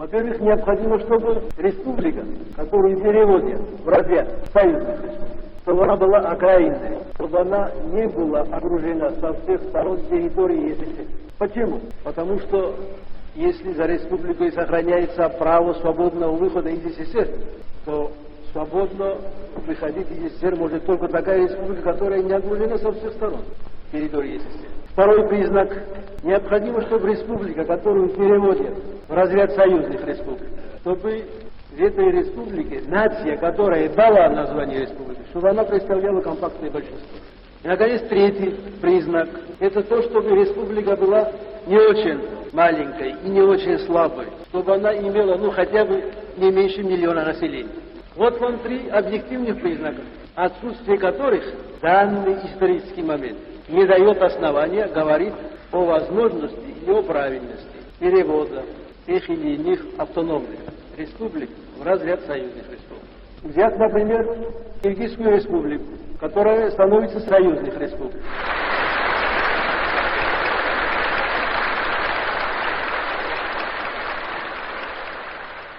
Во-первых, необходимо, чтобы республика, которую переводят в разряд союзных республик, чтобы она была окраинной, чтобы она не была окружена со всех сторон территории СССР. Почему? Потому что если за республикой сохраняется право свободного выхода из СССР, то свободно выходить из СССР может только такая республика, которая не окружена со всех сторон территории СССР. Второй признак. Необходимо, чтобы республика, которую переводят в разряд союзных республик, чтобы в этой республике нация, которая дала название республики, чтобы она представляла компактное большинство. И, наконец, третий признак. Это то, чтобы республика была не очень маленькой и не очень слабой, чтобы она имела, хотя бы не меньше миллиона населения. Вот вам три объективных признака, отсутствие которых в данный исторический момент не дает основания говорить о возможности и о правильности перевода тех или иных автономных республик в разряд союзных республик. Взять, например, Киргизскую республику, которая становится союзных республик.